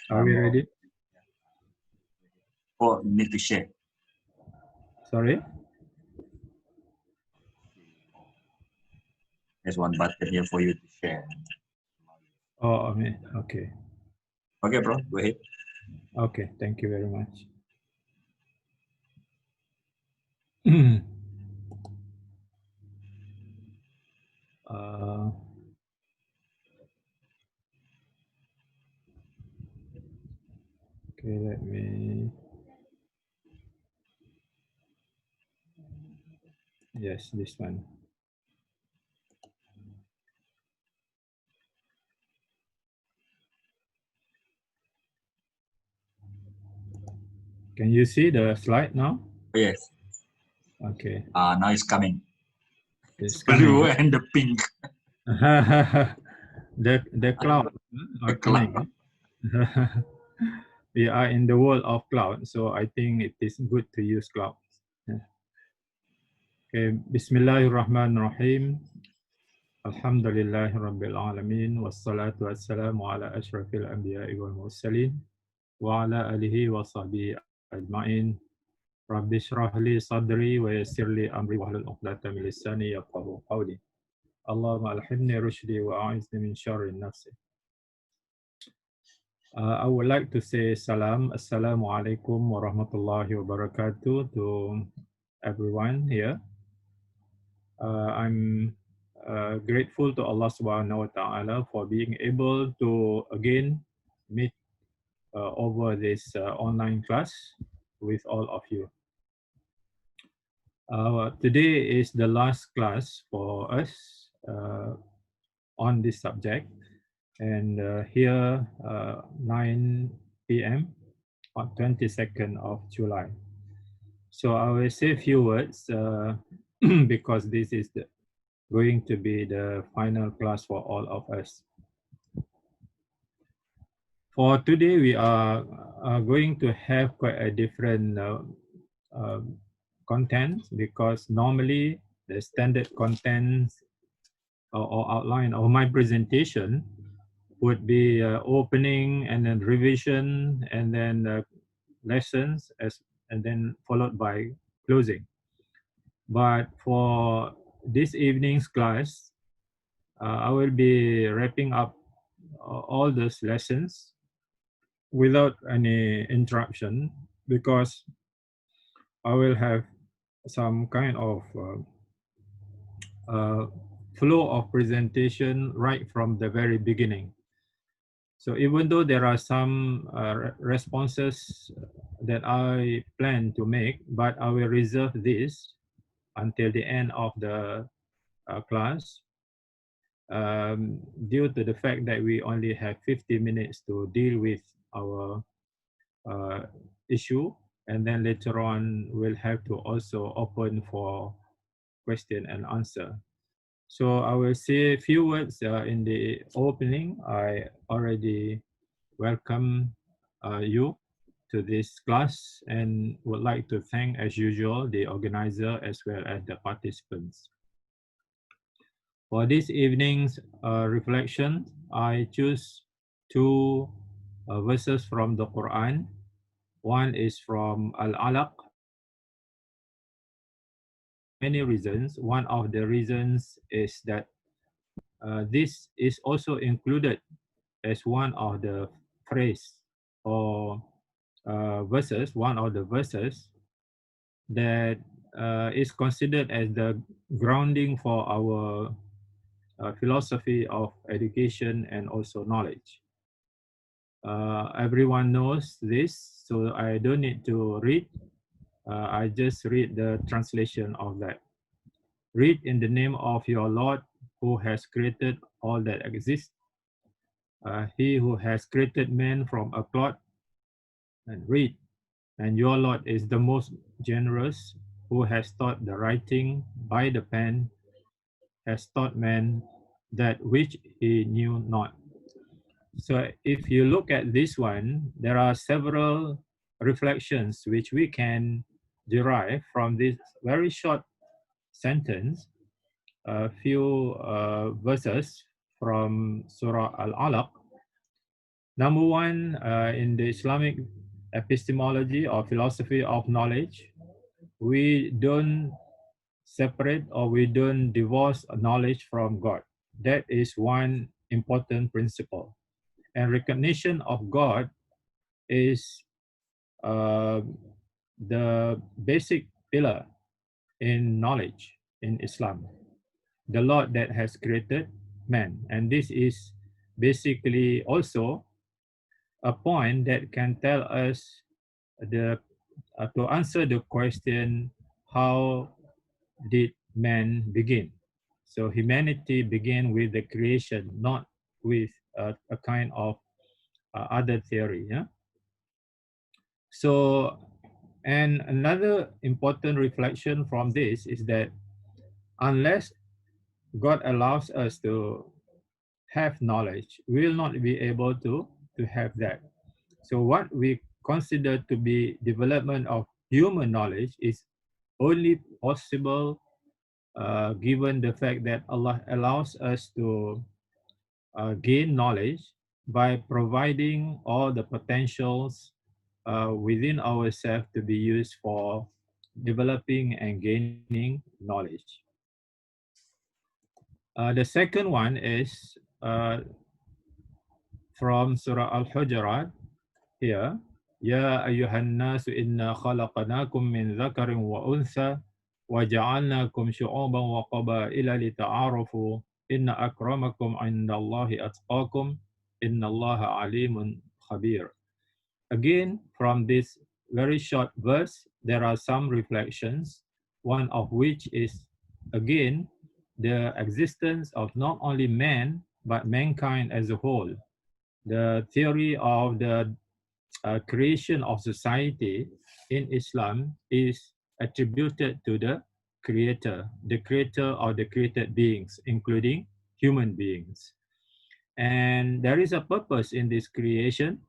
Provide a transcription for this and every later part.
Are we ready? Oh, you need to share. Sorry? There's one button here for you to share. Oh, okay. Okay, bro, go ahead. Okay, thank you very much. uh, okay, let me. Yes, this one. Can you see the slide now? Oh, yes. Okay. Now it's coming. It's Blue coming. and the pink. the cloud are coming. Cloud. We are in the world of cloud, so I think it is good to use cloud. Okay. Bismillahirrahmanirrahim. Alhamdulillahi Rabbil Alamin. Wassalatu wassalamu ala ashrafil anbiya'i wal mursalin. Wa ala alihi wa sahbihi ajma'in. Rabbi shrah li sadri wa yassir li amri wahlul 'uqdatam min lisani yafqahu qawli. Allahumma alhimni rushdi wa a'izni min syarri nafsi. I would like to say Assalamu alaikum warahmatullahi wabarakatuh to everyone here. I'm grateful to Allah Subhanahu wa Ta'ala for being able to again meet over this online class with all of you. Today is the last class for us on this subject, and here 9 p.m. on 22nd of July. So I will say a few words because this is going to be the final class for all of us. For today, we are going to have quite a different content because normally the standard contents or outline of my presentation would be opening and then revision and then lessons and then followed by closing. But for this evening's class, I will be wrapping up all those lessons without any interruption because I will have some kind of flow of presentation right from the very beginning. So even though there are some responses that I plan to make, but I will reserve this until the end of the class due to the fact that we only have 50 minutes to deal with our issue, and then later on we'll have to also open for question and answer. So I will say a few words in the opening. I already welcome you to this class and would like to thank, as usual, the organizer as well as the participants. For this evening's reflection, I choose two verses from the Quran. One is from Al-Alaq. Many reasons. One of the reasons is that this is also included as one of the phrase or verses, one of the verses that is considered as the grounding for our philosophy of education and also knowledge. Everyone knows this, so I don't need to read. I just read the translation of that. Read in the name of your Lord who has created all that exists. He who has created man from a clod, and read. And your Lord is the most generous, who has taught the writing by the pen, has taught man that which he knew not. So if you look at this one, there are several reflections which we can derive from this very short sentence, a few verses from Surah Al-Alaq. Number one, in the Islamic epistemology or philosophy of knowledge, we don't separate or we don't divorce knowledge from God. That is one important principle. And recognition of God is uh, the basic pillar in knowledge in Islam. The Lord that has created man. And this is basically also a point that can tell us the to answer the question, how did man begin? So humanity began with the creation, not with a kind of other theory. Yeah. So, and another important reflection from this is that unless God allows us to have knowledge, we will not be able to have that. So what we consider to be development of human knowledge is only possible given the fact that Allah allows us to gain knowledge by providing all the potentials within ourselves to be used for developing and gaining knowledge. The second one is from Surah Al-Hujurat here. Ya ayuhan nasu inna khalaqnakum min dhakarin wa untha wa ja'alnakum syu'uban wa qabaila lita'arafu inna akramakum 'indallahi atqakum innallaha alimun khabir. Again, from this very short verse, there are some reflections, one of which is, again, the existence of not only man, but mankind as a whole. The theory of the creation of society in Islam is attributed to the creator of the created beings, including human beings. And there is a purpose in this creation,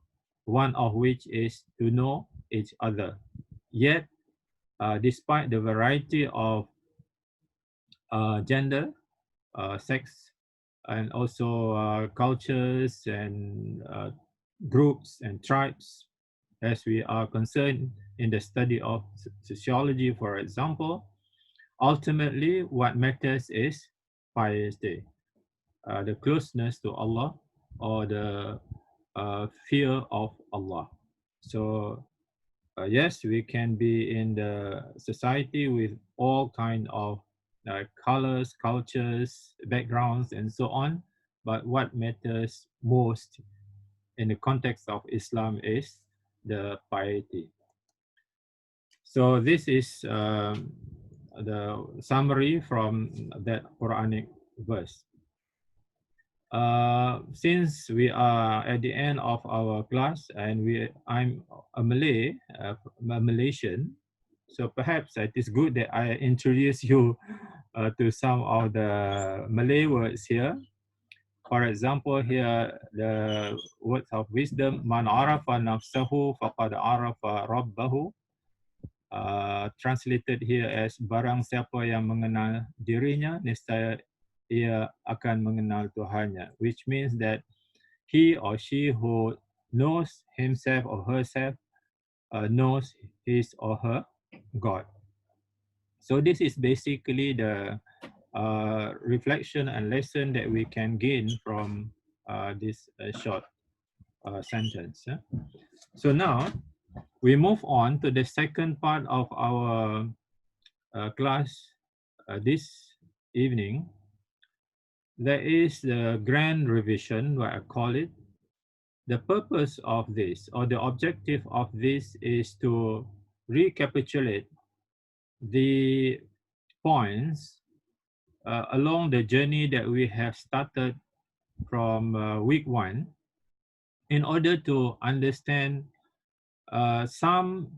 one of which is to know each other. Yet, despite the variety of gender, sex, and also cultures and groups and tribes, as we are concerned in the study of sociology, for example, ultimately what matters is piety, the closeness to Allah or the fear of Allah. So yes, we can be in the society with all kind of colors, cultures, backgrounds, and so on. But what matters most in the context of Islam is the piety. So this is the summary from that Quranic verse. Since we are at the end of our class and I'm a Malaysian, so perhaps it is good that I introduce you to some of the Malay words here. For example, here the words of wisdom, man arafa nafsahu faqad arafa rabbahu. Translated here as barang siapa yang mengenal dirinya, niscaya ia akan mengenal Tuhannya, which means that he or she who knows himself or herself knows his or her God. So this is basically the reflection and lesson that we can gain from this short sentence. So now we move on to the second part of our class this evening. There is the grand revision, what I call it. The purpose of this, or the objective of this, is to recapitulate the points along the journey that we have started from week one in order to understand some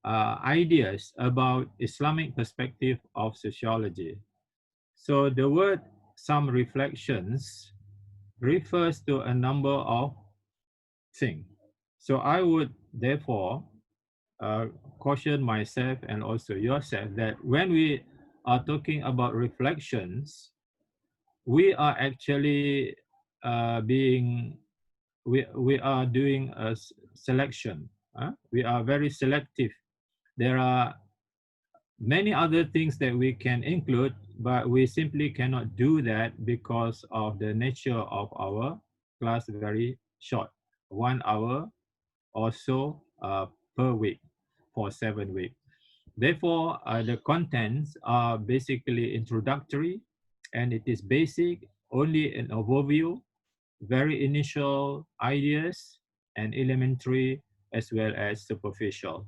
ideas about Islamic perspective of sociology. So the word some reflections refers to a number of things. So I would therefore caution myself and also yourself that when we are talking about reflections, we are actually being we are doing a selection. We are very selective. There are many other things that we can include, but we simply cannot do that because of the nature of our class very short, 1 hour or so per week for 7 weeks. Therefore, the contents are basically introductory, and it is basic, only an overview, very initial ideas, and elementary as well as superficial.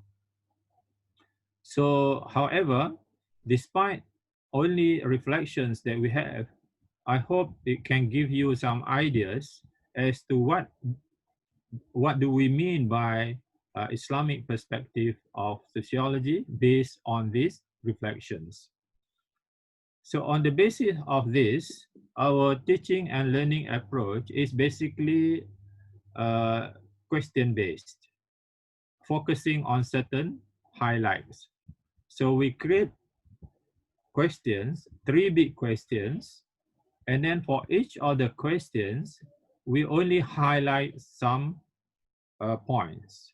So, however, despite only reflections that we have, I hope it can give you some ideas as to what do we mean by Islamic perspective of sociology based on these reflections. So on the basis of this, our teaching and learning approach is basically question-based, focusing on certain highlights. So we create questions, 3 big questions, and then for each of the questions, we only highlight some points.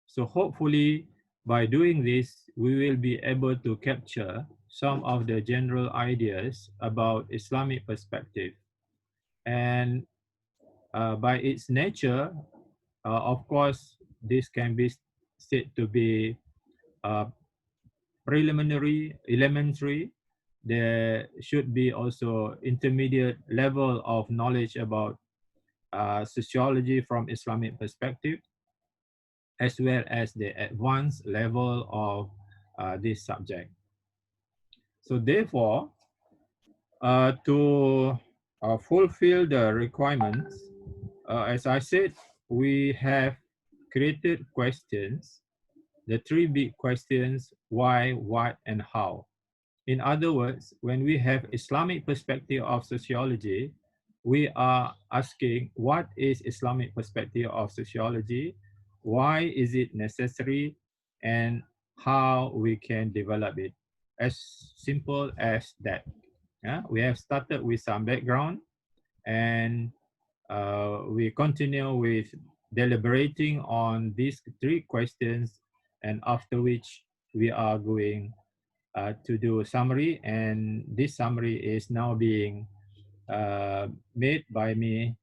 So hopefully by doing this, we will be able to capture some of the general ideas about Islamic perspective. And by its nature, of course, this can be said to be uh, preliminary, elementary. There should be also intermediate level of knowledge about sociology from Islamic perspective, as well as the advanced level of this subject. So therefore, to fulfill the requirements, as I said, we have created questions, the 3 big questions: why, what, and how. In other words, when we have Islamic perspective of sociology, we are asking what is Islamic perspective of sociology, why is it necessary, and how we can develop it. As simple as that. Yeah? We have started with some background, and we continue with deliberating on these 3 questions, and after which we are going to do a summary, and this summary is now being made by me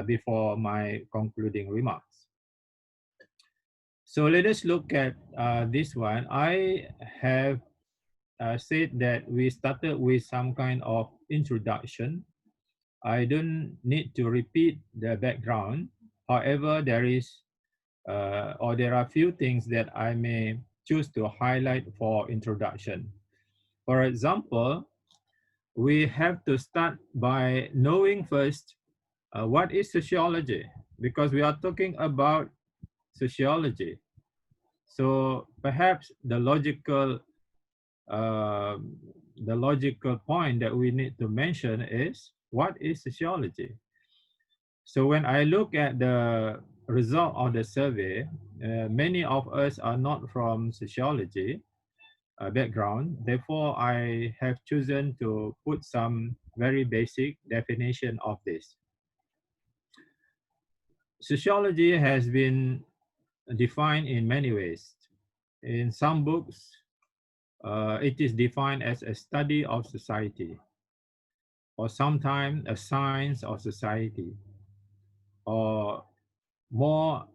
before my concluding remarks. So let us look at this one. I have said that we started with some kind of introduction. I don't need to repeat the background. However, there is there are few things that I may choose to highlight for introduction. For example, we have to start by knowing first what is sociology, because we are talking about sociology. So perhaps uh, the logical point that we need to mention is what is sociology. So when I look at the result of the survey, many of us are not from sociology background. Therefore, I have chosen to put some very basic definition of this. Sociology has been defined in many ways. In some books, it is defined as a study of society, or sometimes a science of society, or more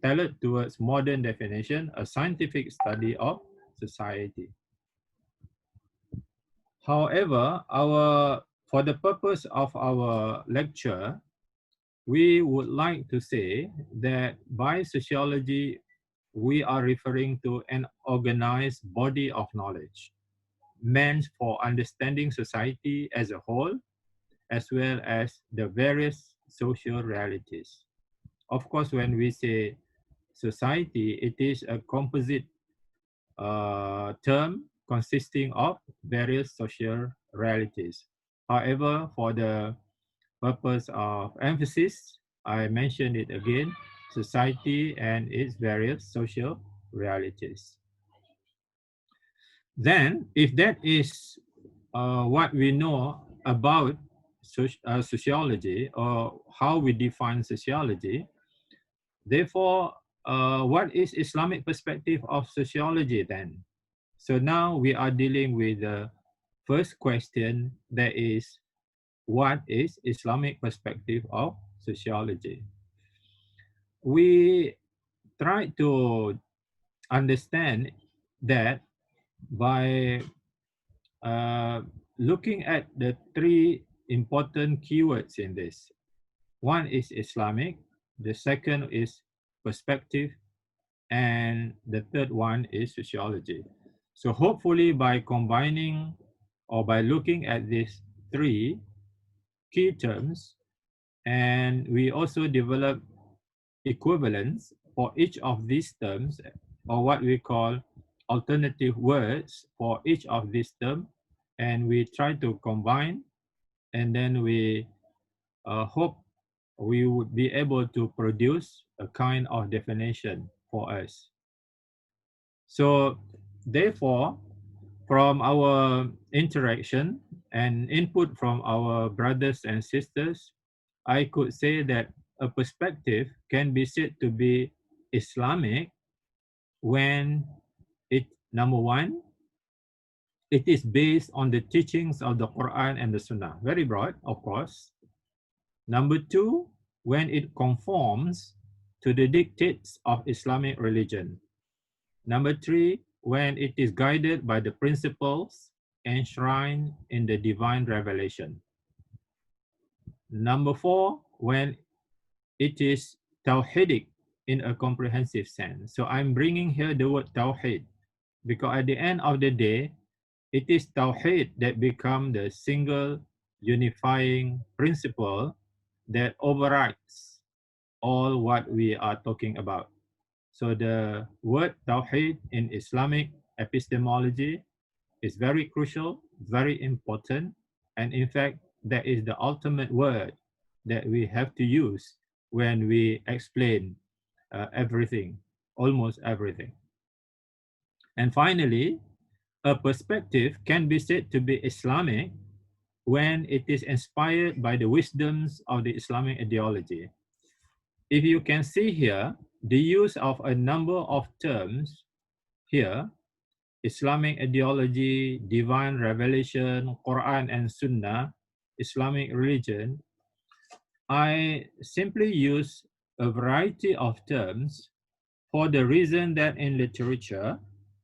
tailored towards modern definition, a scientific study of society. However, for the purpose of our lecture, we would like to say that by sociology, we are referring to an organized body of knowledge meant for understanding society as a whole, as well as the various social realities. Of course, when we say society, it is a composite term consisting of various social realities. However, for the purpose of emphasis, I mentioned it again, society and its various social realities. Then, if that is what we know about sociology, or how we define sociology. Therefore, what is Islamic perspective of sociology then? So now we are dealing with the first question, that is, what is Islamic perspective of sociology? We try to understand that by looking at the three important keywords in this. One is Islamic, the second is perspective, and the third one is sociology. So hopefully by combining or by looking at these three key terms, and we also develop equivalents for each of these terms, or what we call alternative words for each of these terms, and we try to combine, and then we hope we would be able to produce a kind of definition for us. So therefore, from our interaction and input from our brothers and sisters, I could say that a perspective can be said to be Islamic when it, number one, it is based on the teachings of the Quran and the Sunnah. Very broad, of course. Number two, when it conforms to the dictates of Islamic religion. Number three, when it is guided by the principles enshrined in the divine revelation. Number four, when it is tawhidic in a comprehensive sense. So I'm bringing here the word tawhid because at the end of the day, it is tawhid that becomes the single unifying principle that overrides all what we are talking about. So the word tawhid in Islamic epistemology is very crucial, very important, and in fact, that is the ultimate word that we have to use when we explain everything, almost everything. And finally, a perspective can be said to be Islamic when it is inspired by the wisdoms of the Islamic ideology. If you can see here, the use of a number of terms here, Islamic ideology, divine revelation, Quran and Sunnah, Islamic religion, I simply use a variety of terms for the reason that in literature,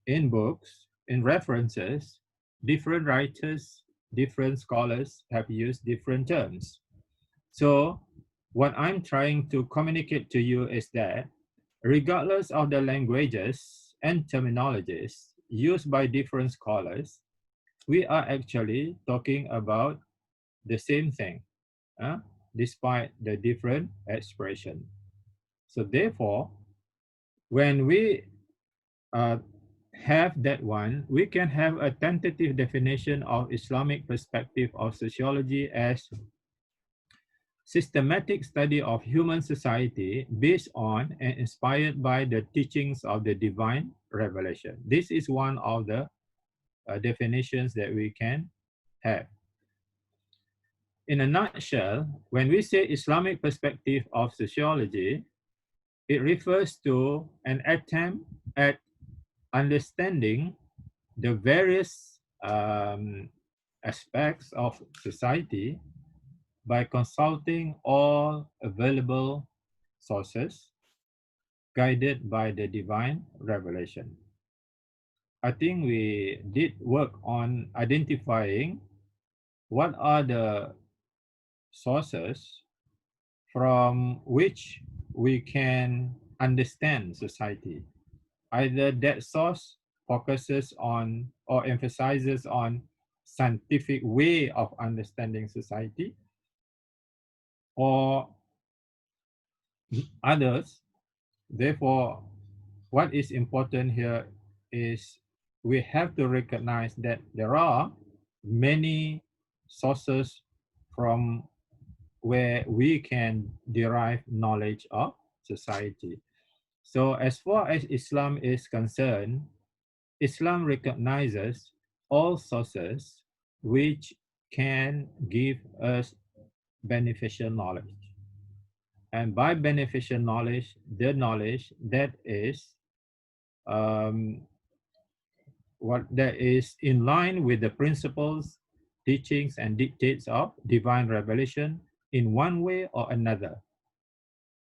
in books, in references, different writers, different scholars have used different terms. So what I'm trying to communicate to you is that regardless of the languages and terminologies used by different scholars, we are actually talking about the same thing, despite the different expression. So therefore, when we have that one, we can have a tentative definition of Islamic perspective of sociology as systematic study of human society based on and inspired by the teachings of the divine revelation. This is one of the definitions that we can have. In a nutshell, when we say Islamic perspective of sociology, it refers to an attempt at understanding the various aspects of society by consulting all available sources guided by the divine revelation. I think we did work on identifying what are the sources from which we can understand society. Either that source focuses on or emphasizes on scientific way of understanding society, or others. Therefore, what is important here is we have to recognize that there are many sources from where we can derive knowledge of society. So as far as Islam is concerned, Islam recognizes all sources which can give us beneficial knowledge. And by beneficial knowledge, the knowledge that is um, what that is in line with the principles, teachings, and dictates of divine revelation in one way or another.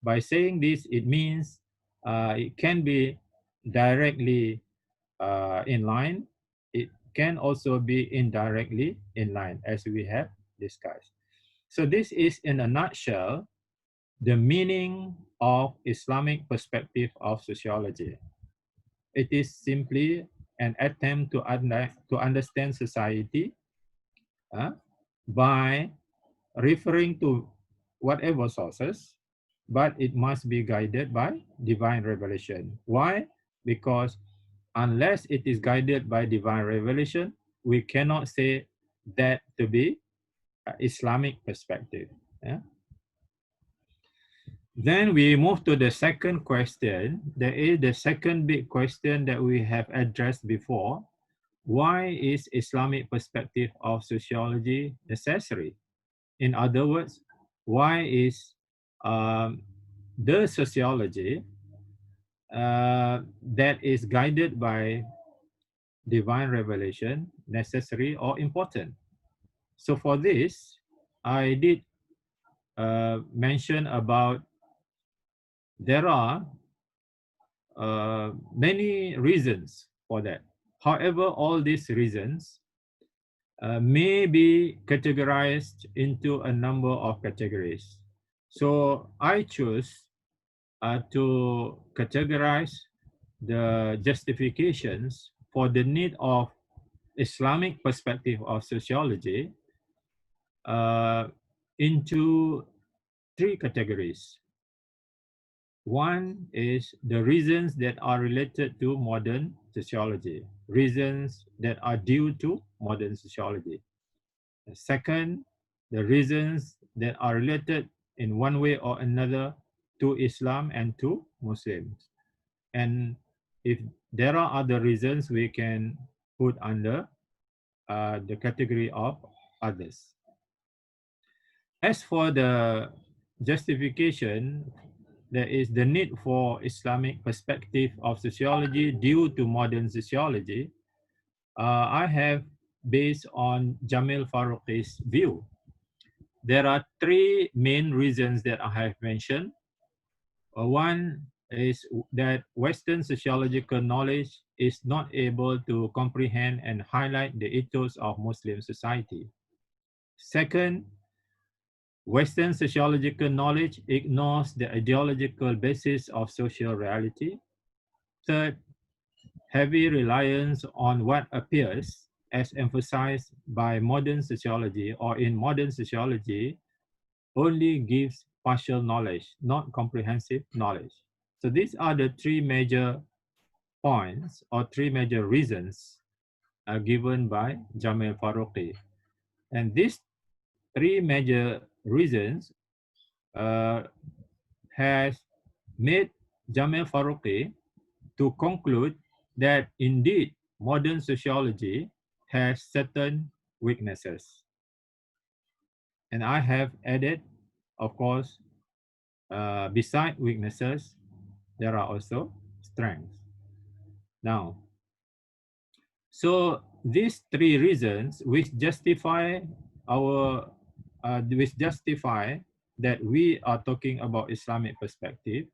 By saying this, it means it can be directly in line. It can also be indirectly in line, as we have discussed. So this is, in a nutshell, the meaning of Islamic perspective of sociology. It is simply an attempt to understand society uh, by referring to whatever sources, but it must be guided by divine revelation. Why? Because unless it is guided by divine revelation, we cannot say that to be Islamic perspective. Yeah? Then we move to the second question. There is the second big question that we have addressed before. Why is Islamic perspective of sociology necessary? In other words, why is um, the sociology that is guided by divine revelation necessary or important? So for this, I did mention about there are many reasons for that. However, all these reasons may be categorized into a number of categories. So I choose to categorize the justifications for the need of Islamic perspective of sociology uh, into three categories. One is the reasons that are related to modern sociology, reasons that are due to modern sociology. The second, the reasons that are related in one way or another to Islam and to Muslims. And if there are other reasons, we can put under the category of others. As for the justification, there is the need for Islamic perspective of sociology due to modern sociology. I have based on Jamil Farouqi's view. There are three main reasons that I have mentioned. One is that Western sociological knowledge is not able to comprehend and highlight the ethos of Muslim society. Second, Western sociological knowledge ignores the ideological basis of social reality. Third, heavy reliance on what appears as emphasized by modern sociology or in modern sociology only gives partial knowledge, not comprehensive knowledge. So these are the three major points or three major reasons given by Jamil Farouqi. And these three major reasons uh, has made Jamil Farouqi to conclude that indeed modern sociology has certain weaknesses. And I have added, of course, beside weaknesses, there are also strengths. Now, so these three reasons which justify our, which justify that we are talking about Islamic perspective.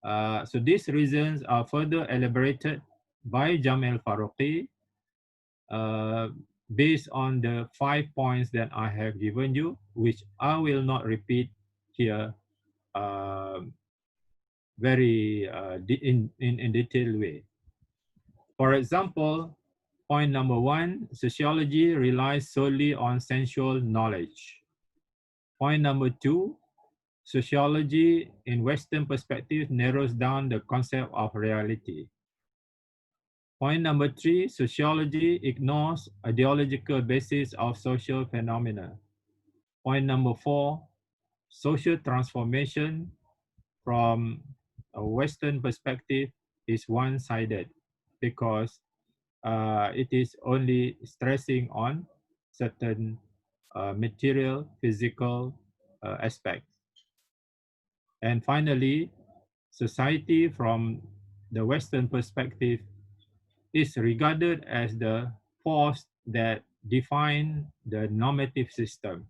So these reasons are further elaborated by Jamil Farouqi uh, based on the 5 points that I have given you, which I will not repeat here very in detailed way. For example, point number one, sociology relies solely on sensual knowledge. Point number two, sociology in Western perspective narrows down the concept of reality. Point number three, sociology ignores ideological basis of social phenomena. Point number four, social transformation from a Western perspective is one-sided because it is only stressing on certain material, physical aspects. And finally, society from the Western perspective is regarded as the force that define the normative system.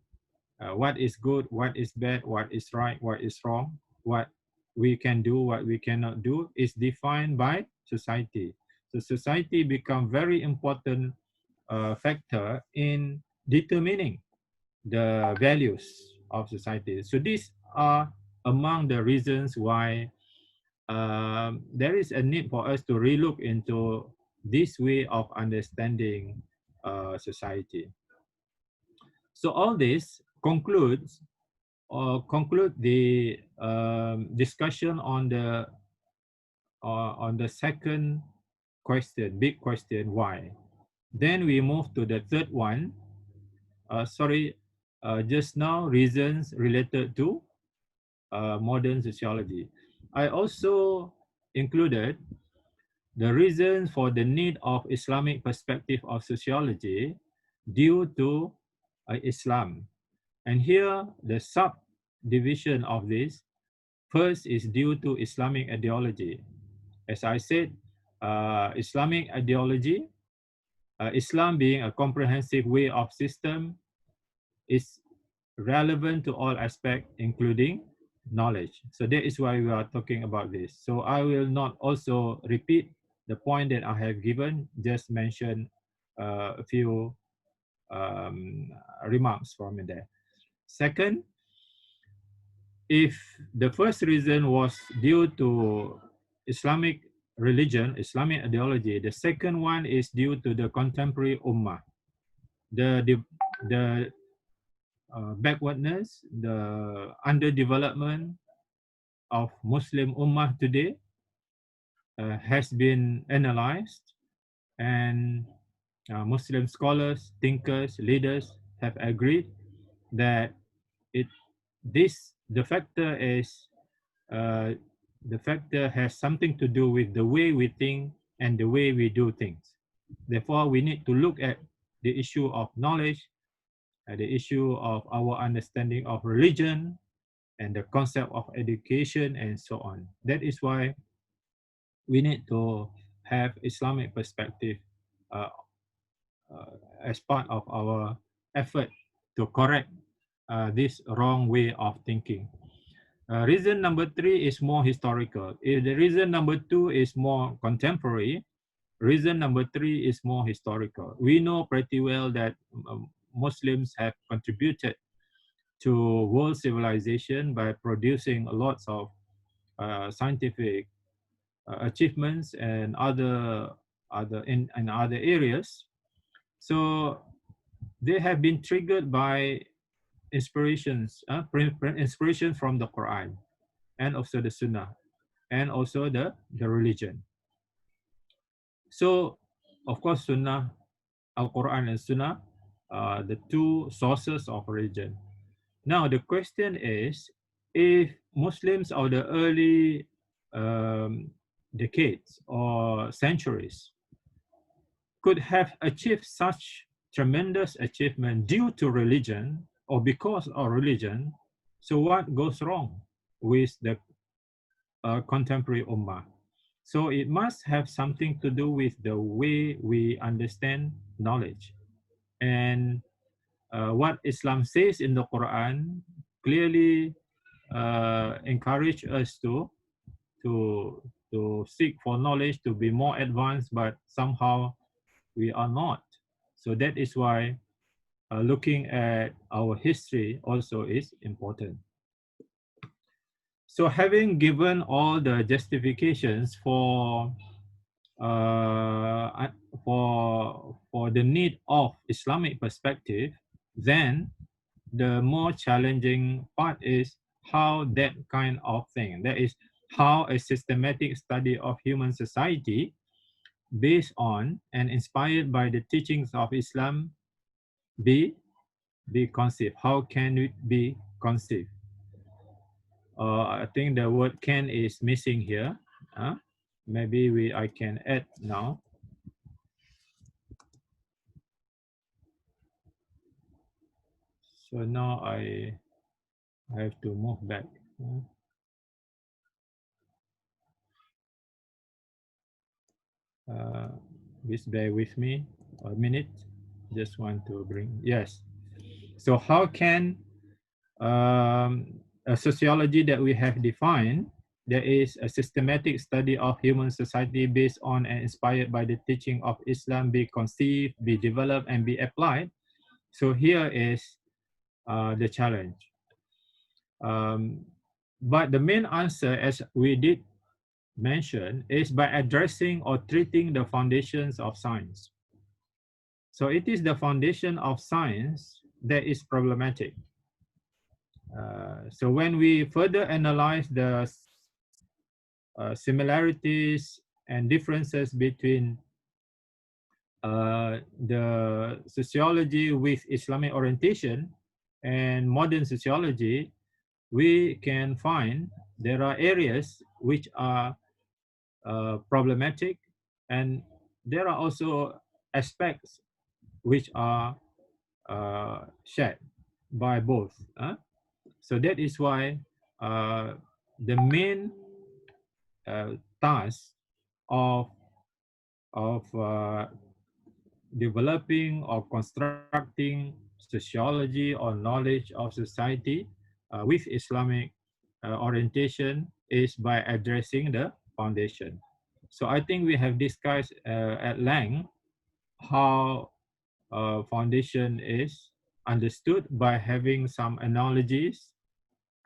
What is good, what is bad, what is right, what is wrong, what we can do, what we cannot do is defined by society. So society become very important factor in determining the values of society. So these are among the reasons why there is a need for us to relook into this way of understanding society. So all this conclude the discussion on the second question, big question, why. Then we move to the third one. Just now, reasons related to modern sociology. I also included the reason for the need of Islamic perspective of sociology due to Islam. And here, the subdivision of this, first is due to Islamic ideology. As I said, Islamic ideology, Islam being a comprehensive way of system, is relevant to all aspects, including knowledge. So that is why we are talking about this. So I will not also repeat the point that I have given, just mention a few remarks from there. Second, if the first reason was due to Islamic religion, Islamic ideology, the second one is due to the contemporary ummah. The backwardness, the underdevelopment of Muslim ummah today has been analyzed, and Muslim scholars, thinkers, leaders have agreed that it the factor is the factor has something to do with the way we think and the way we do things. Therefore, we need to look at the issue of knowledge, the issue of our understanding of religion, and the concept of education, and so on. That is why we need to have Islamic perspective uh, as part of our effort to correct this wrong way of thinking. Reason number 3 is more historical. If the reason number 2 is more contemporary, reason number 3 is more historical. We know pretty well that Muslims have contributed to world civilization by producing lots of scientific achievements and in other areas. So they have been triggered by inspiration from the Quran and also the Sunnah and also the religion. So, of course, Sunnah, Al-Quran and Sunnah are the two sources of religion. Now, the question is, if Muslims of the early decades or centuries could have achieved such tremendous achievement due to religion or because of religion, so what goes wrong with the contemporary ummah? So it must have something to do with the way we understand knowledge. And what Islam says in the Quran clearly encourage us to seek for knowledge, to be more advanced, but somehow we are not. So that is why looking at our history also is important. So having given all the justifications uh, for the need of Islamic perspective, then the more challenging part is how that kind of thing, that is how a systematic study of human society based on and inspired by the teachings of Islam be conceived. How can it be conceived? I think the word "can" is missing here. Maybe I can add now. So now I have to move back. Please bear with me a minute. Just want to bring, yes. So how can a sociology that we have defined, there is a systematic study of human society based on and inspired by the teaching of Islam be conceived, be developed, and be applied. So here is the challenge. But the main answer, as we did mention, is by addressing or treating the foundations of science. So it is the foundation of science that is problematic. So when we further analyze the similarities and differences between the sociology with Islamic orientation and modern sociology, we can find there are areas which are problematic, and there are also aspects which are shared by both. So that is why the main task of developing or constructing sociology or knowledge of society with Islamic orientation is by addressing the foundation. So I think we have discussed at length how foundation is understood by having some analogies,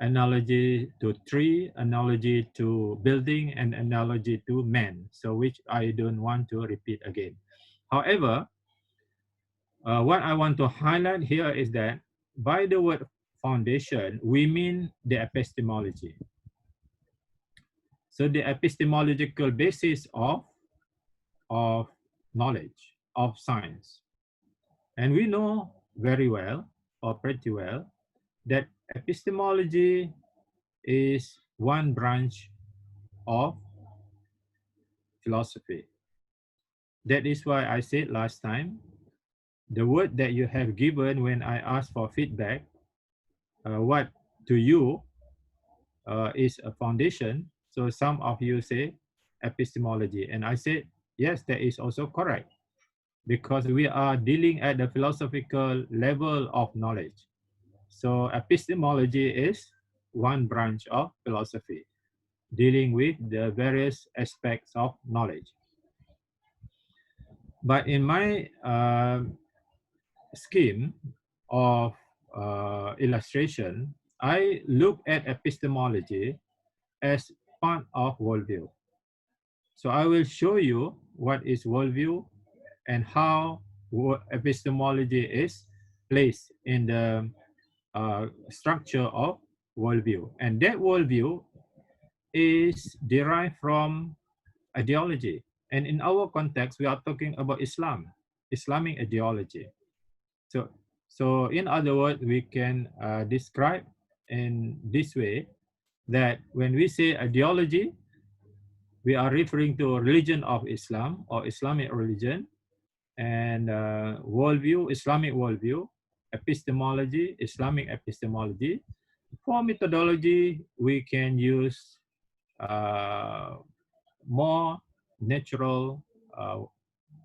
analogy to tree, analogy to building, and analogy to man. So which I don't want to repeat again. However, what I want to highlight here is that by the word foundation, we mean the epistemology. So the epistemological basis of knowledge, of science. And we know very well, or pretty well, that epistemology is one branch of philosophy. That is why I said last time, the word that you have given when I asked for feedback, what to you is a foundation. So some of you say epistemology. And I said, yes, that is also correct, because we are dealing at the philosophical level of knowledge. So epistemology is one branch of philosophy, dealing with the various aspects of knowledge. But in my scheme of illustration, I look at epistemology as part of worldview. So I will show you what is worldview and how epistemology is placed in the structure of worldview. And that worldview is derived from ideology. And in our context, we are talking about Islam, Islamic ideology. So in other words, we can describe in this way that when we say ideology, we are referring to a religion of Islam or Islamic religion, and worldview, Islamic worldview, epistemology, Islamic epistemology. For methodology, we can use more natural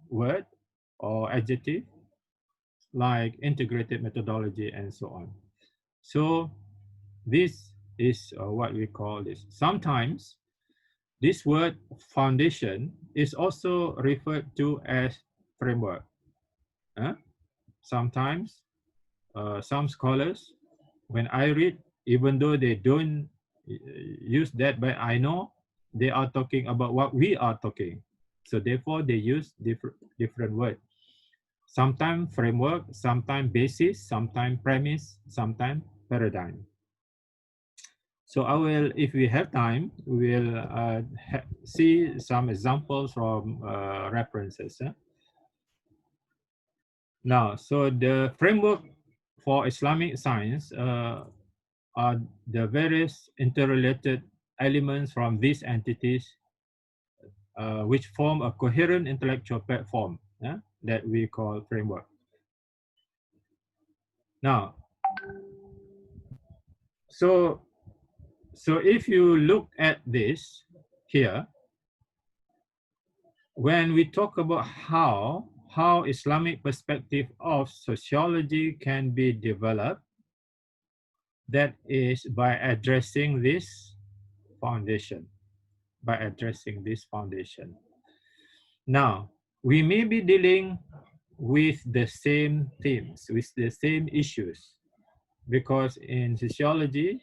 word or adjective like integrated methodology and so on. So this is what we call this. Sometimes this word foundation is also referred to as framework. Sometimes some scholars, when I read, even though they don't use that, but I know they are talking about what we are talking. So therefore they use different words. Sometimes framework, sometimes basis, sometimes premise, sometimes paradigm. So I will, if we have time, we will see some examples from references. Now, so the framework for Islamic science are the various interrelated elements from these entities which form a coherent intellectual platform that we call framework. Now, So, so if you look at this here, when we talk about how Islamic perspective of sociology can be developed, that is by addressing this foundation, by addressing this foundation. Now, we may be dealing with the same themes, with the same issues, because in sociology,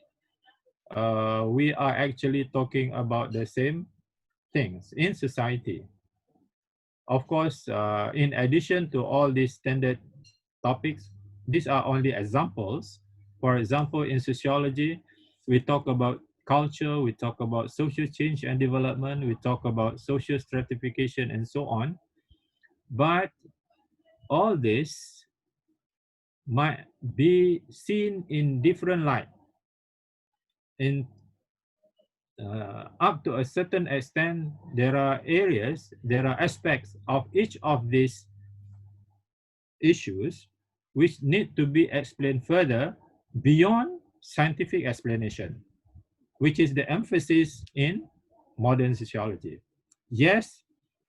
we are actually talking about the same things in society. Of course, in addition to all these standard topics, these are only examples. For example, in sociology, we talk about culture, we talk about social change and development, we talk about social stratification and so on. But all this might be seen in different light. In up to a certain extent, there are areas, there are aspects of each of these issues which need to be explained further beyond scientific explanation, which is the emphasis in modern sociology. Yes,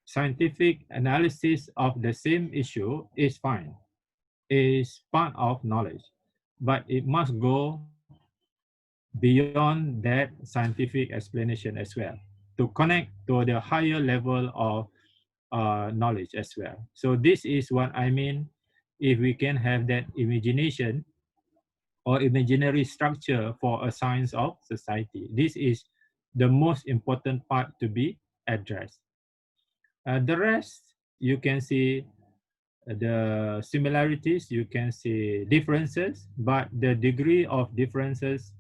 scientific analysis of the same issue is fine, is part of knowledge, but it must go beyond that scientific explanation as well to connect to the higher level of knowledge as well. So this is what I mean if we can have that imagination or imaginary structure for a science of society. This is the most important part to be addressed. The rest, you can see the similarities, you can see differences, but the degree of differences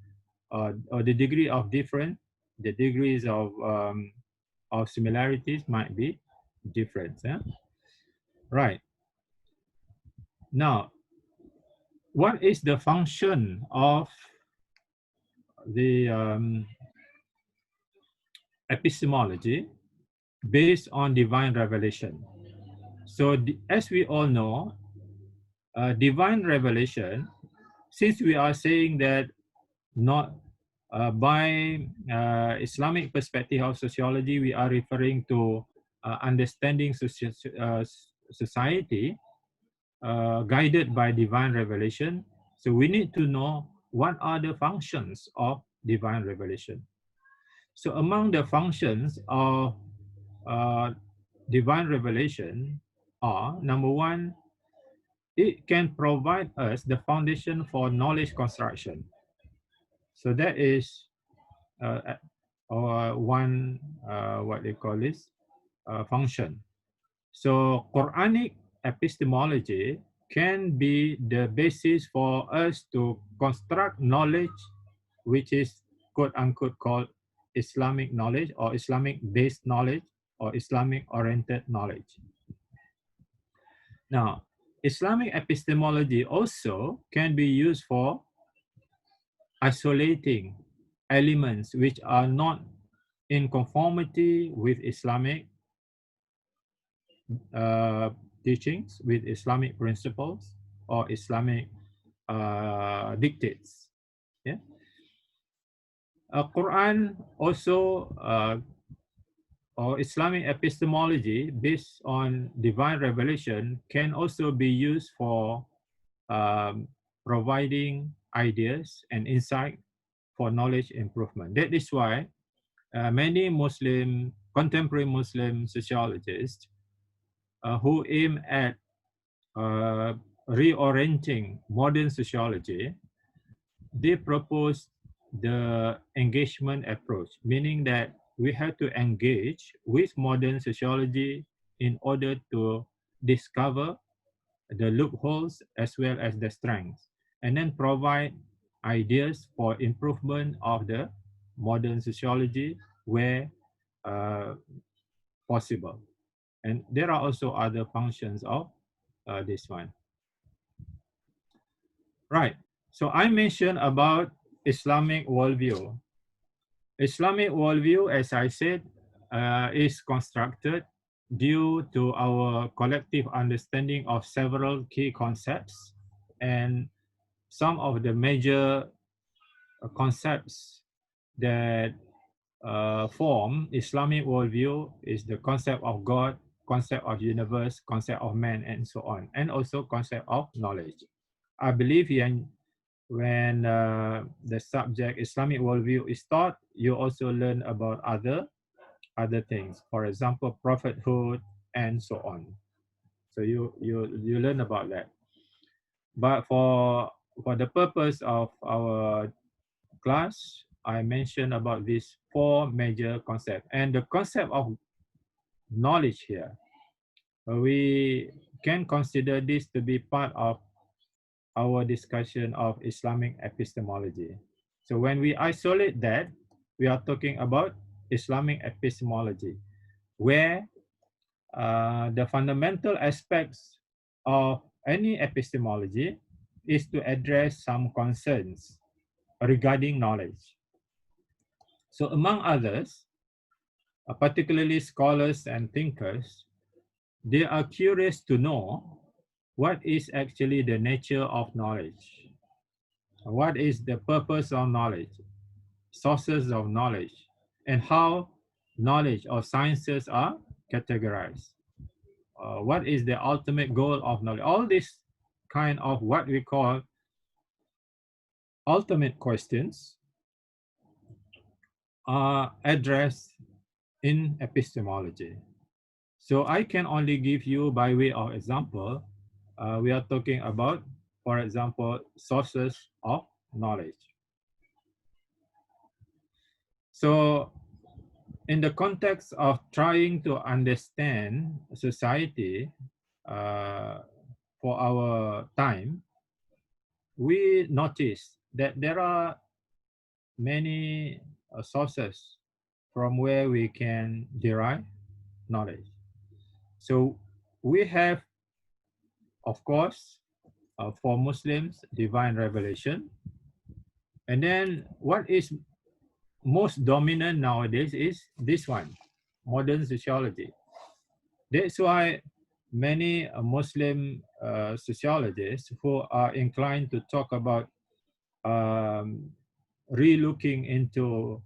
or the degree of different, the degrees of similarities might be different. Right. Now, what is the function of the epistemology based on divine revelation? So, as we all know, divine revelation, since we are saying that not by Islamic perspective of sociology, we are referring to understanding society guided by divine revelation. So we need to know what are the functions of divine revelation. So among the functions of uh, divine revelation are, number one, it can provide us the foundation for knowledge construction. So that is one, what they call this, function. So Quranic epistemology can be the basis for us to construct knowledge, which is quote unquote called Islamic knowledge or Islamic based knowledge or Islamic oriented knowledge. Now, Islamic epistemology also can be used for isolating elements which are not in conformity with Islamic teachings, with Islamic principles or Islamic dictates. Yeah. Quran also or Islamic epistemology based on divine revelation can also be used for providing ideas and insight for knowledge improvement. That is why many Muslim, contemporary Muslim sociologists who aim at reorienting modern sociology, they propose the engagement approach, meaning that we have to engage with modern sociology in order to discover the loopholes as well as the strengths, and then provide ideas for improvement of the modern sociology where possible. And there are also other functions of this one. Right. So I mentioned about Islamic worldview. Islamic worldview, as I said, is constructed due to our collective understanding of several key concepts. And some of the major concepts that form Islamic worldview is the concept of God, concept of universe, concept of man, and so on, and also concept of knowledge. I believe when the subject Islamic worldview is taught, you also learn about other things. For example, prophethood and so on. So you learn about that. But for the purpose of our class, I mentioned about these four major concepts. And the concept of knowledge here, we can consider this to be part of our discussion of Islamic epistemology. So when we isolate that, we are talking about Islamic epistemology, where the fundamental aspects of any epistemology is to address some concerns regarding knowledge. So among others, particularly scholars and thinkers, they are curious to know what is actually the nature of knowledge. What is the purpose of knowledge, sources of knowledge, and how knowledge or sciences are categorized. What is the ultimate goal of knowledge? All this kind of what we call ultimate questions are addressed in epistemology. So I can only give you by way of example, we are talking about, for example, sources of knowledge. So in the context of trying to understand society for our time, we notice that there are many sources from where we can derive knowledge. So we have, of course, for Muslims, divine revelation. And then what is most dominant nowadays is this one, modern sociology. That's why many Muslim sociologists who are inclined to talk about re-looking into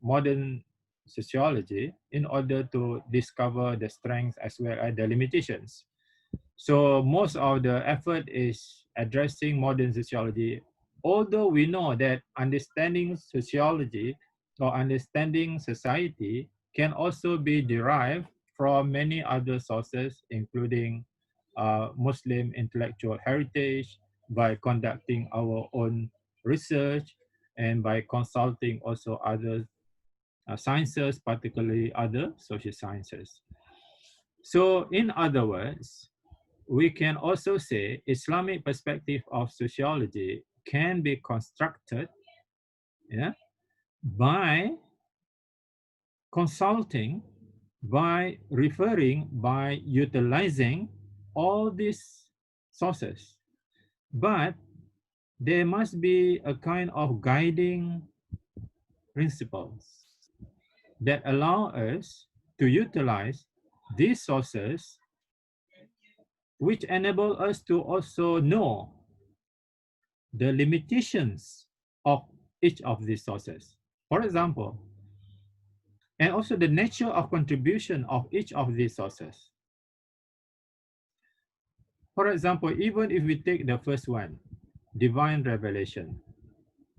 modern sociology in order to discover the strengths as well as the limitations. So most of the effort is addressing modern sociology, although we know that understanding sociology or understanding society can also be derived from many other sources, including Muslim intellectual heritage, by conducting our own research, and by consulting also other sciences, particularly other social sciences. So in other words, we can also say Islamic perspective of sociology can be constructed, yeah, by consulting, by referring, by utilizing all these sources. But there must be a kind of guiding principles that allow us to utilize these sources, which enable us to also know the limitations of each of these sources. For example, and also the nature of contribution of each of these sources. For example, even if we take the first one, divine revelation.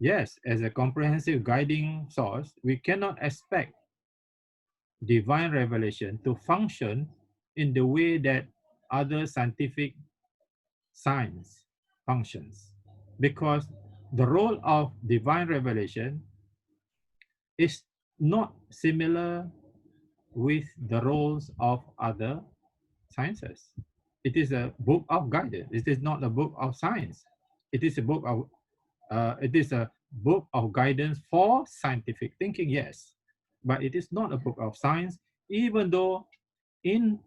Yes, as a comprehensive guiding source, we cannot expect divine revelation to function in the way that other scientific science functions, because the role of divine revelation is not similar with the roles of other sciences. It is a book of guidance. It is not a book of science. It is a book of guidance for scientific thinking, yes, but it is not a book of science. Even though in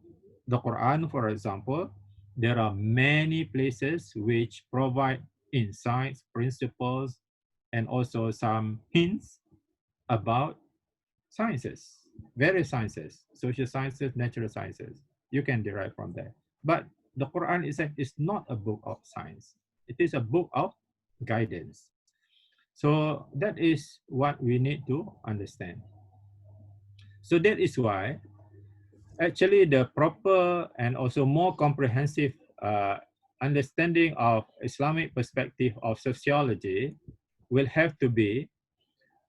the Quran, for example, there are many places which provide insights, principles, and also some hints about sciences, various sciences, social sciences, natural sciences. You can derive from there. But the Quran is not a book of science. It is a book of guidance. So that is what we need to understand. So that is why actually the proper and also more comprehensive understanding of Islamic perspective of sociology will have to be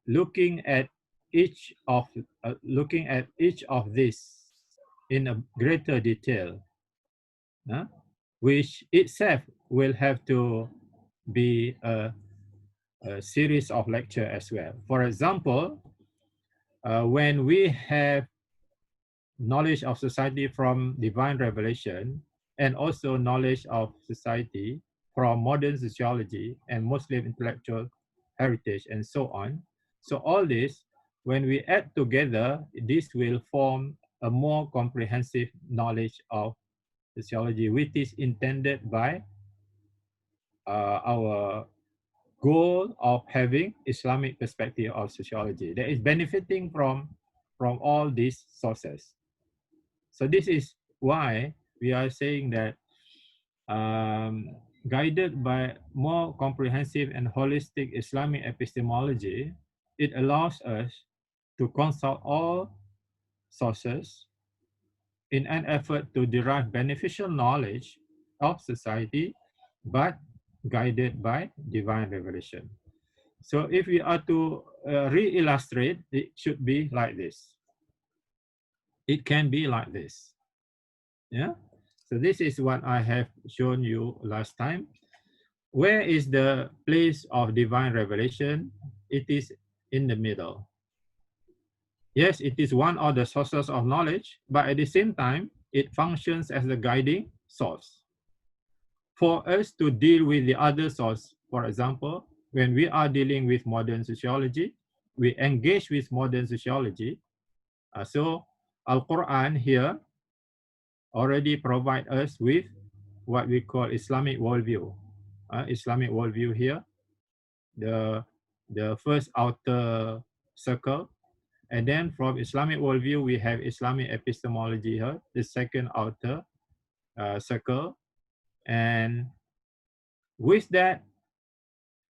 looking at each of these in a greater detail, which itself will have to be a series of lecture as well. For example, when we have knowledge of society from divine revelation and also knowledge of society from modern sociology and Muslim intellectual heritage and so on. So all this, when we add together, this will form a more comprehensive knowledge of sociology, which is intended by our goal of having Islamic perspective of sociology that is benefiting from all these sources. So this is why we are saying that guided by more comprehensive and holistic Islamic epistemology, it allows us to consult all sources in an effort to derive beneficial knowledge of society, but guided by divine revelation. So if we are to re-illustrate, it should be like this. It can be like this. Yeah. So this is what I have shown you last time. Where is the place of divine revelation? It is in the middle. Yes, it is one of the sources of knowledge, but at the same time, it functions as the guiding source. For us to deal with the other source, for example, when we are dealing with modern sociology, we engage with modern sociology. So Al-Quran here already provide us with what we call Islamic worldview. Islamic worldview here, the first outer circle, and then from Islamic worldview we have Islamic epistemology here, the second outer circle, and with that,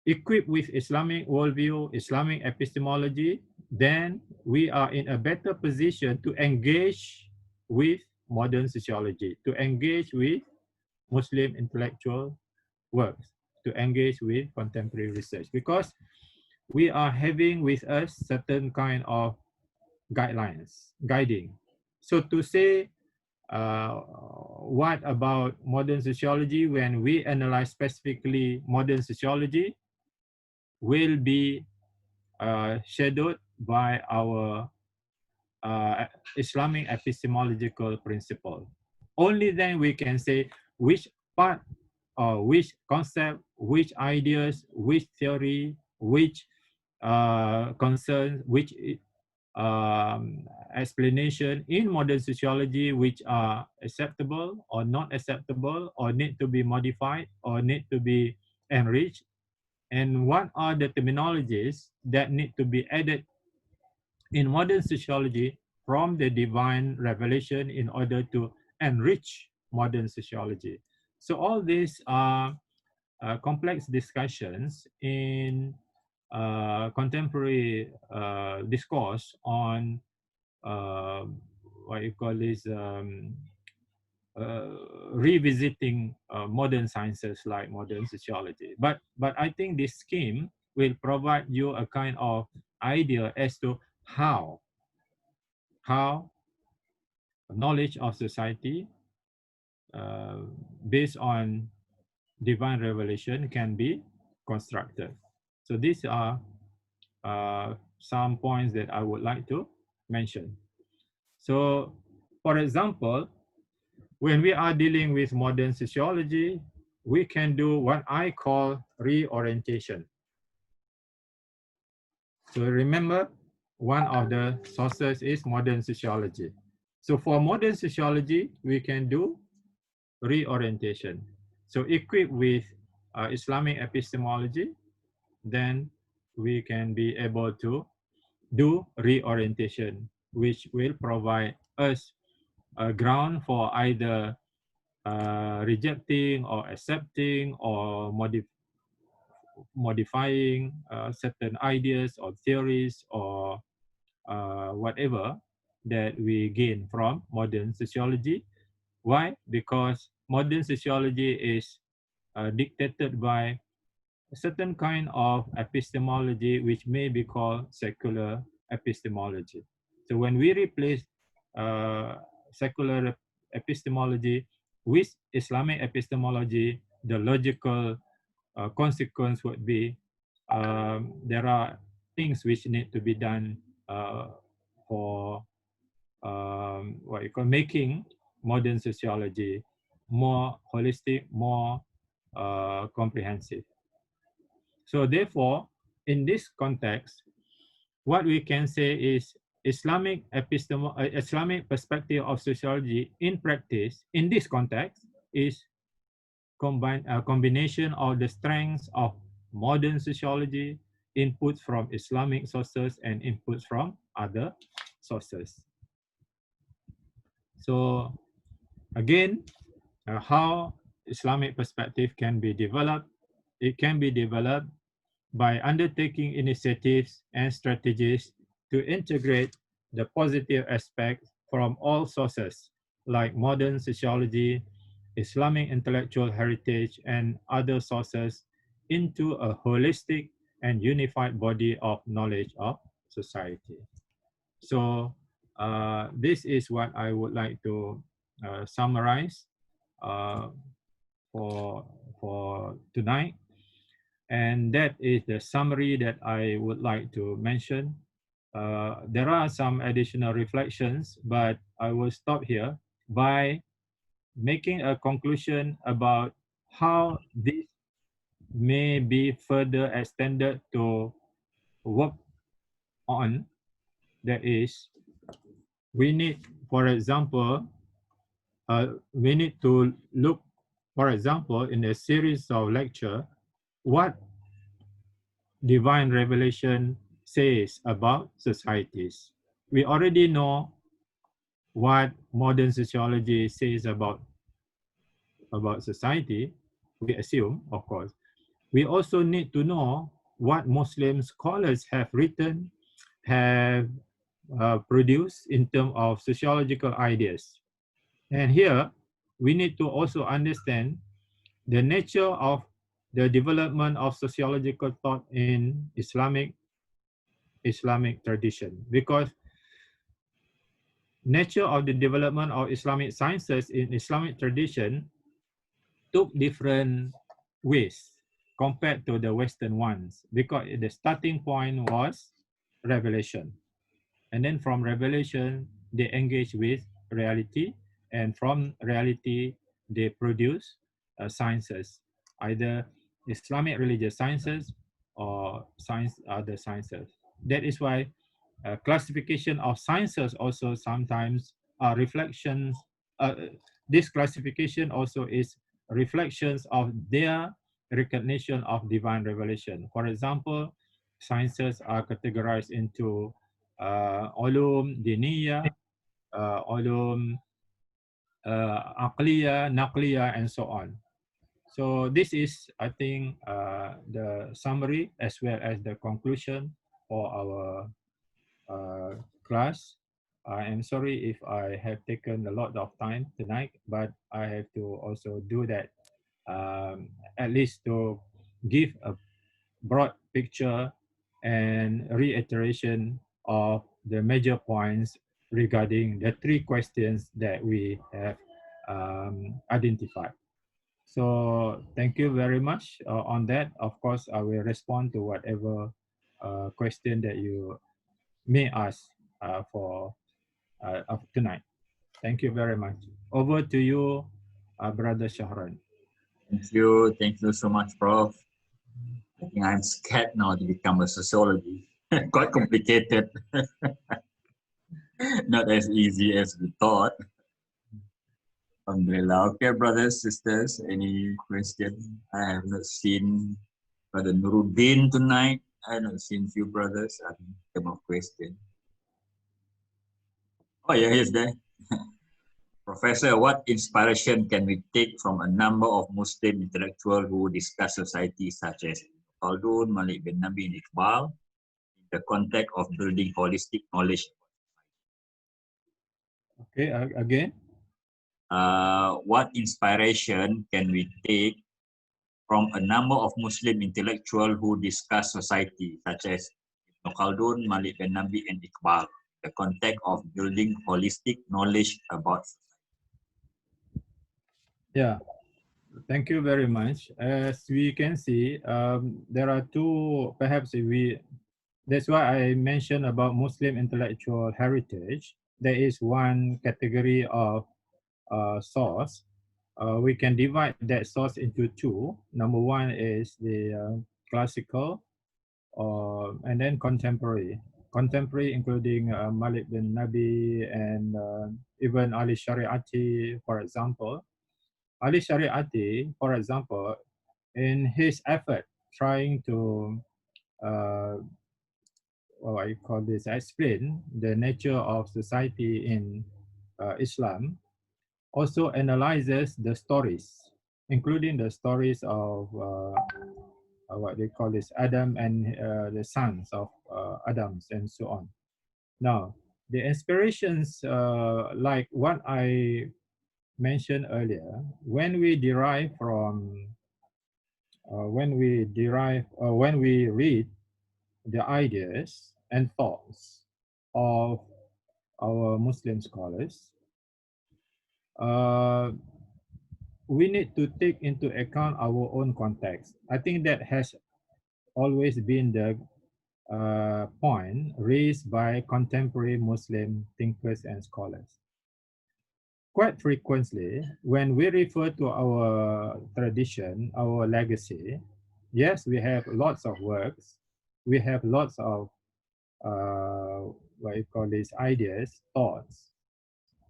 equipped with Islamic worldview, Islamic epistemology, then we are in a better position to engage with modern sociology, to engage with Muslim intellectual works, to engage with contemporary research, because we are having with us certain kind of guidelines, guiding. So to say, what about modern sociology when we analyze specifically modern sociology will be shadowed by our Islamic epistemological principle. Only then we can say which part or which concept, which ideas, which theory, which concerns, which explanation in modern sociology which are acceptable or not acceptable or need to be modified or need to be enriched, and what are the terminologies that need to be added in modern sociology from the divine revelation in order to enrich modern sociology. So all these are complex discussions in contemporary discourse on what you call this revisiting modern sciences like modern sociology. But I think this scheme will provide you a kind of idea as to how knowledge of society based on divine revelation can be constructed. So these are some points that I would like to mention. So, for example, when we are dealing with modern sociology, we can do what I call reorientation. So remember, one of the sources is modern sociology. So for modern sociology, we can do reorientation. So equipped with Islamic epistemology, then we can be able to do reorientation, which will provide us a ground for either rejecting or accepting or modifying certain ideas or theories or whatever that we gain from modern sociology. Why? Because modern sociology is dictated by a certain kind of epistemology which may be called secular epistemology. So when we replace secular epistemology with Islamic epistemology, the logical consequence would be there are things which need to be done for what you call making modern sociology more holistic, more comprehensive. So therefore, in this context, what we can say is Islamic perspective of sociology in practice in this context is a combination of the strengths of modern sociology, inputs from Islamic sources, and inputs from other sources. So again, how Islamic perspective can be developed? It can be developed by undertaking initiatives and strategies to integrate the positive aspects from all sources like modern sociology, Islamic intellectual heritage, and other sources into a holistic and unified body of knowledge of society. So this is what I would like to summarize uh, for, for tonight. And that is the summary that I would like to mention. There are some additional reflections, but I will stop here by making a conclusion about how this may be further extended to work on. That is, we need, for example, we need to look, for example, in a series of lecture, what divine revelation says about societies. We already know what modern sociology says about society, we assume, of course. We also need to know what Muslim scholars have written, have produced in terms of sociological ideas. And here, we need to also understand the nature of the development of sociological thought in Islamic tradition, because nature of the development of Islamic sciences in Islamic tradition took different ways compared to the Western ones, because the starting point was revelation. And then from revelation, they engage with reality, and from reality, they produce sciences, either Islamic religious sciences or other sciences. That is why classification of sciences also sometimes are reflections. This classification also is reflections of their recognition of divine revelation. For example, sciences are categorized into ulum diniyah, ulum aqliyah, naqliyah, and so on. So this is, I think, the summary as well as the conclusion for our class. I am sorry if I have taken a lot of time tonight, but I have to also do that at least to give a broad picture and reiteration of the major points regarding the three questions that we have identified. So thank you very much on that. Of course, I will respond to whatever question that you may ask for tonight. Thank you very much. Over to you, Brother Shahran. Thank you so much, Prof. I think I'm scared now to become a sociologist. Quite complicated. Not as easy as we thought. Alhamdulillah. Okay, brothers, sisters, any questions? I have not seen Brother Nuruddin tonight. I have not seen few brothers. I think some of question. Oh yeah, he's there. Prof Professor, what inspiration can we take from a number of Muslim intellectuals who discuss society, such as Khaldun, Malik bin Nabi, and Iqbal, in the context of building holistic knowledge? Okay, again. What inspiration can we take from a number of Muslim intellectuals who discuss society, such as Ibn Khaldun, Malik bin Nabi, and Iqbal, in the context of building holistic knowledge about society? Yeah, thank you very much. As we can see, there are two, perhaps if we, that's why I mentioned about Muslim intellectual heritage. There is one category of source. We can divide that source into two. Number one is the classical and then contemporary. Contemporary including Malik bin Nabi and even Ali Shariati, for example. Ali Shariati, for example, in his effort trying to what I call this, explain the nature of society in Islam, also analyzes the stories, including the stories of what they call this, Adam and the sons of Adams and so on. Now, the inspirations like what I mentioned earlier, when we derive from when we read the ideas and thoughts of our Muslim scholars, uh, we need to take into account our own context. I think that has always been the point raised by contemporary Muslim thinkers and scholars. Quite frequently, when we refer to our tradition, our legacy, yes, we have lots of works, we have lots of what you call these ideas, thoughts,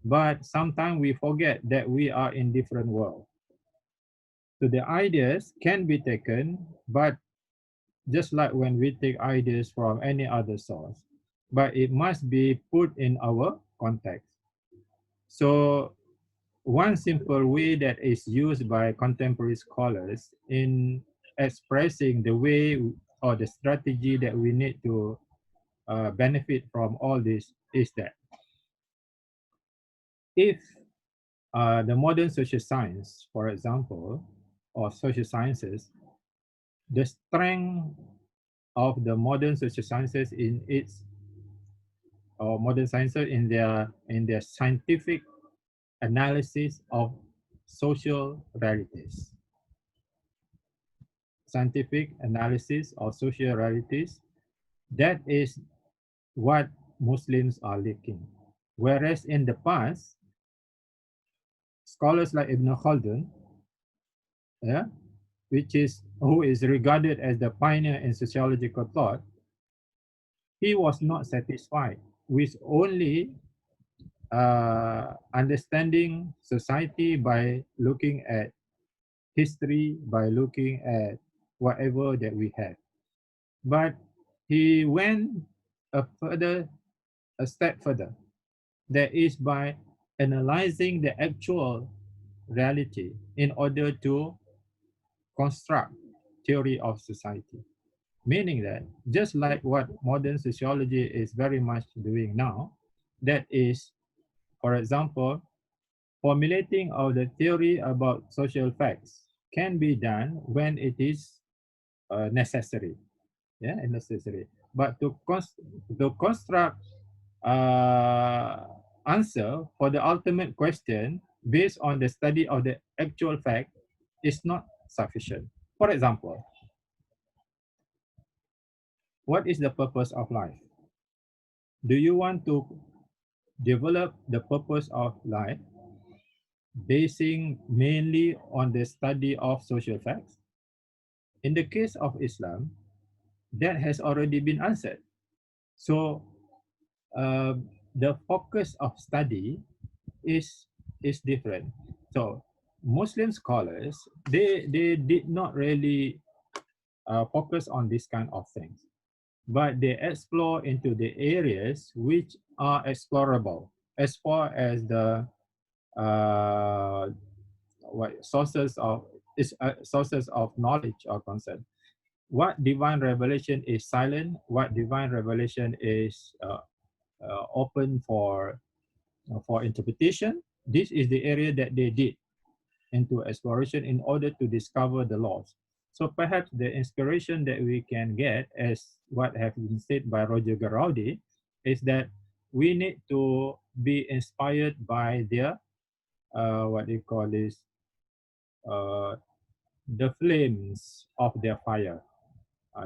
but sometimes we forget that we are in different worlds. So the ideas can be taken, but just like when we take ideas from any other source, but it must be put in our context. So one simple way that is used by contemporary scholars in expressing the way or the strategy that we need to benefit from all this is that if the modern social science, for example, or social sciences, the strength of the modern social sciences in its or modern sciences in their scientific analysis of social realities. Scientific analysis of social realities, that is what Muslims are lacking. Whereas in the past, scholars like Ibn Khaldun, yeah, who is regarded as the pioneer in sociological thought, he was not satisfied with only understanding society by looking at history, by looking at whatever that we have. But he went a step further. That is by analyzing the actual reality in order to construct theory of society. Meaning that just like what modern sociology is very much doing now, that is, for example, formulating of the theory about social facts can be done when it is necessary, yeah, necessary. But to construct answer for the ultimate question based on the study of the actual fact is not sufficient. For example, what is the purpose of life? Do you want to develop the purpose of life basing mainly on the study of social facts? In the case of Islam, that has already been answered. So uh, the focus of study is different. So Muslim scholars, they did not really focus on this kind of things, but they explore into the areas which are explorable as far as the uh, what sources of knowledge or concept. What divine revelation is silent, what divine revelation is open for interpretation. This is the area that they did into exploration in order to discover the laws. So perhaps the inspiration that we can get, as what have been said by Roger Garaudy, is that we need to be inspired by their what they call this uh, the flames of their fire.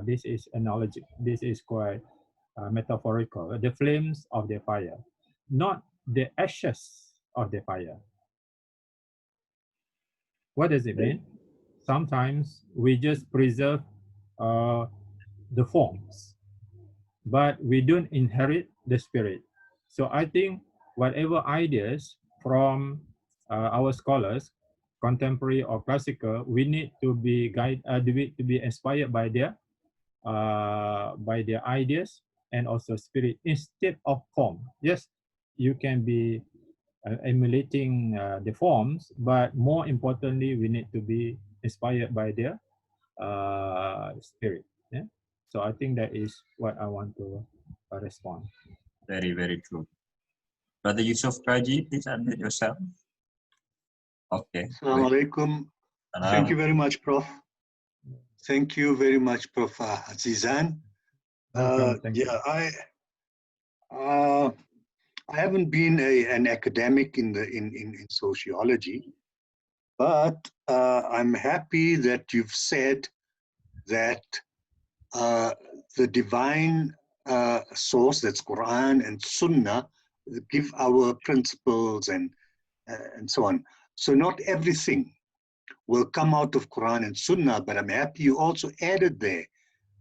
This is analogic. This is quite metaphorical. The flames of their fire, not the ashes of the fire. What does it mean? Sometimes we just preserve uh, the forms, but we don't inherit the spirit. So I think whatever ideas from our scholars, contemporary or classical, we need to be to be inspired by their ideas and also spirit instead of form. Yes, you can be emulating the forms, but more importantly, we need to be inspired by their spirit. Yeah. So I think that is what I want to respond. Very, very true. Brother Yusuf Kaji, please unmute yourself. Okay. Assalamu alaikum. Thank you very much, Prof. Thank you very much, Prof. Hazizan. Welcome. Yeah, I haven't been an academic in sociology, but I'm happy that you've said that the divine source, that's Quran and Sunnah, give our principles and so on. So not everything will come out of Quran and Sunnah, but I'm happy you also added there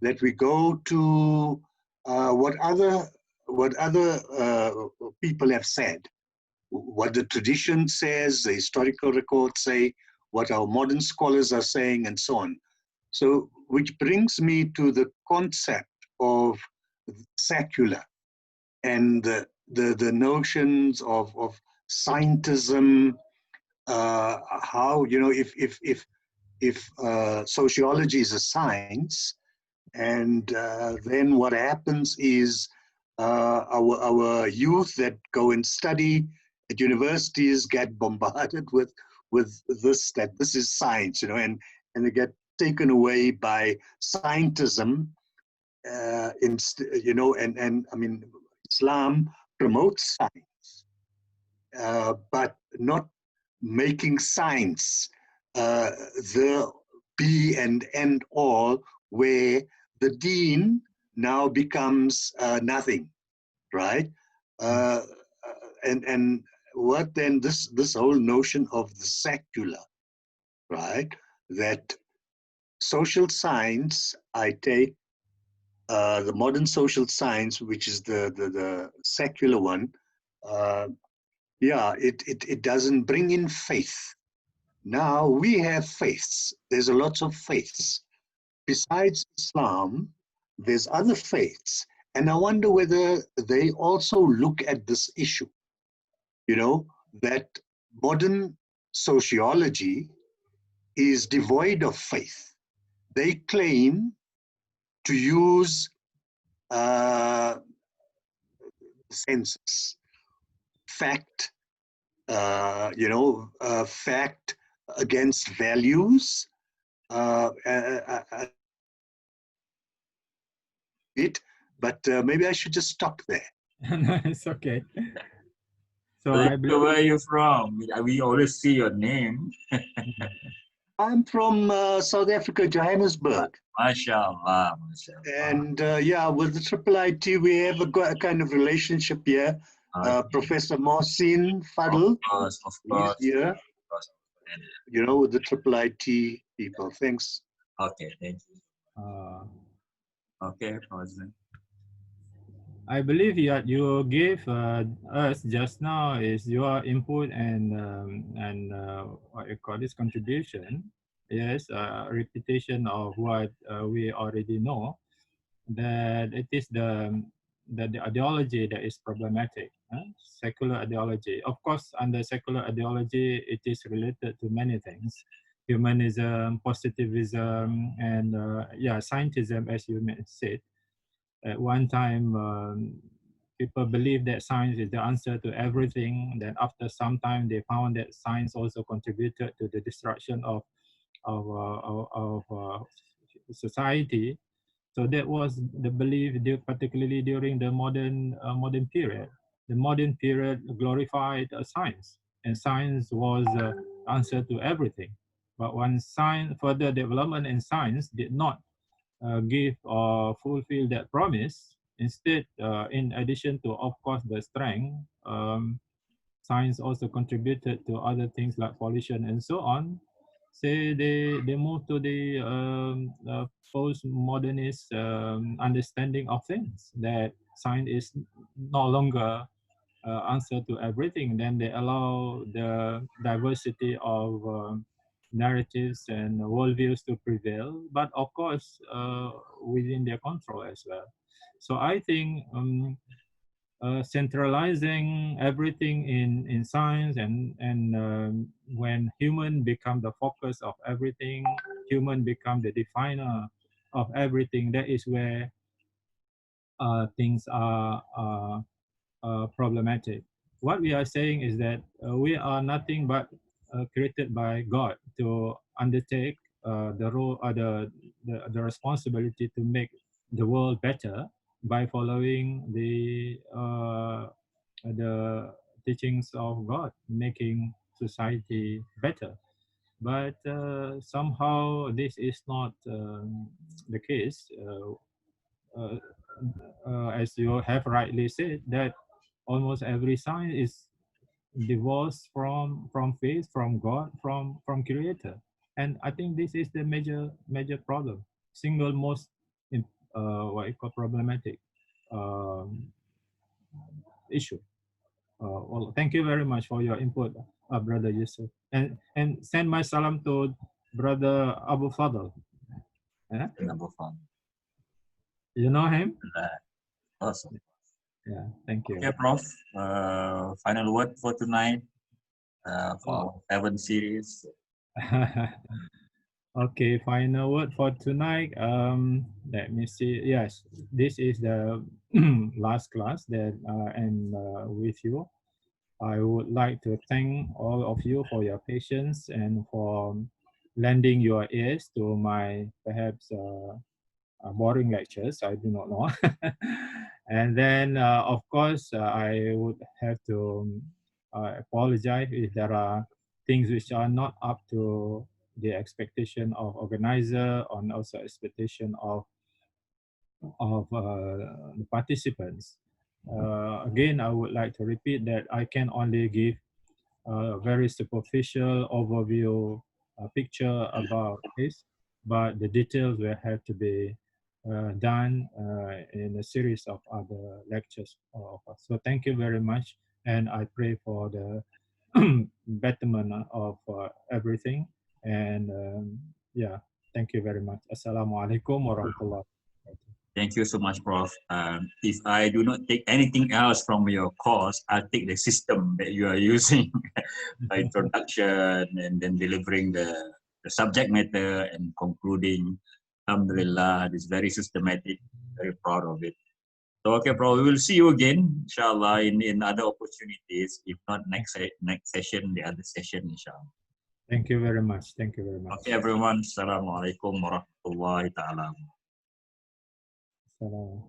that we go to what other people have said, what the tradition says, the historical records say, what our modern scholars are saying, and so on. So, which brings me to the concept of secular and the notions of scientism. How, you know, if sociology is a science, and then what happens is our youth that go and study at universities get bombarded with this, that this is science, you know, and they get taken away by scientism, you know, and I mean, Islam promotes science, but not making science the be and end all, where the deen now becomes nothing, right? And what then this whole notion of the secular, right? That social science, I take the modern social science, which is the secular one, yeah, it doesn't bring in faith. Now we have faiths. There's a lot of faiths. Besides Islam, there's other faiths. And I wonder whether they also look at this issue, you know, that modern sociology is devoid of faith. They claim to use census, fact, you know, fact against values. But maybe I should just stop there. No, it's okay. So where are you from? We always see your name. I'm from South Africa, Johannesburg. MashaAllah. MashaAllah. And yeah, with the IIIT, we have a kind of relationship here. Professor Mohsin Fadl of course. is here, you know, with the IIIT people. Thanks. Okay, thank you. Okay, President. I believe you gave us just now is your input and what you call this contribution. Yes, repetition of what we already know, that it is the ideology that is problematic. secular ideology. Of course, under secular ideology, it is related to many things: humanism, positivism, and scientism, as you said. At one time, people believed that science is the answer to everything. Then, after some time, they found that science also contributed to the destruction of society. So that was the belief, particularly during the modern period. The modern period glorified science, and science was the answer to everything. But when further development in science did not give or fulfill that promise, instead, in addition to, of course, the strength, science also contributed to other things like pollution and so on. Say they move to the postmodernist understanding of things, that science is no longer answer to everything. Then they allow the diversity of narratives and worldviews to prevail, but of course within their control as well. So I think centralizing everything in science, and when human become the focus of everything, human become the definer of everything, that is where things are problematic. What we are saying is that we are nothing but created by God to undertake the role, the responsibility to make the world better by following the teachings of God, making society better. But somehow this is not the case. Uh, as you have rightly said, that almost every sign is divorced from faith, from God, from Creator, and I think this is the major problem, single most what you call problematic um, issue. Well, thank you very much for your input, Brother Yusuf, and send my salam to Brother Abu Fadl. Number 5. You know him? Awesome. Yeah, thank you. Okay, Prof. Final word for tonight for our 7 series. Okay, final word for tonight. Let me see. Yes, this is the last class that I'm with you. I would like to thank all of you for your patience and for lending your ears to my perhaps boring lectures. I do not know. And then, of course, I would have to apologize if there are things which are not up to the expectation of organizer, and also expectation of the participants. Again, I would like to repeat that I can only give a very superficial overview picture about this, but the details will have to be done in a series of other lectures of us. So thank you very much, and I pray for the betterment of everything. And yeah, thank you very much. Assalamualaikum warahmatullahi wabarakatuh. Thank you so much, Prof. If I do not take anything else from your course, I'll take the system that you are using by introduction and then delivering the subject matter and concluding. Alhamdulillah, it's very systematic, very proud of it. So, okay, Prof, we will see you again, inshallah, in other opportunities. If not next session, the other session, inshallah. Thank you very much. Thank you very much. Okay, everyone. Assalamualaikum warahmatullahi ta'ala. Salam.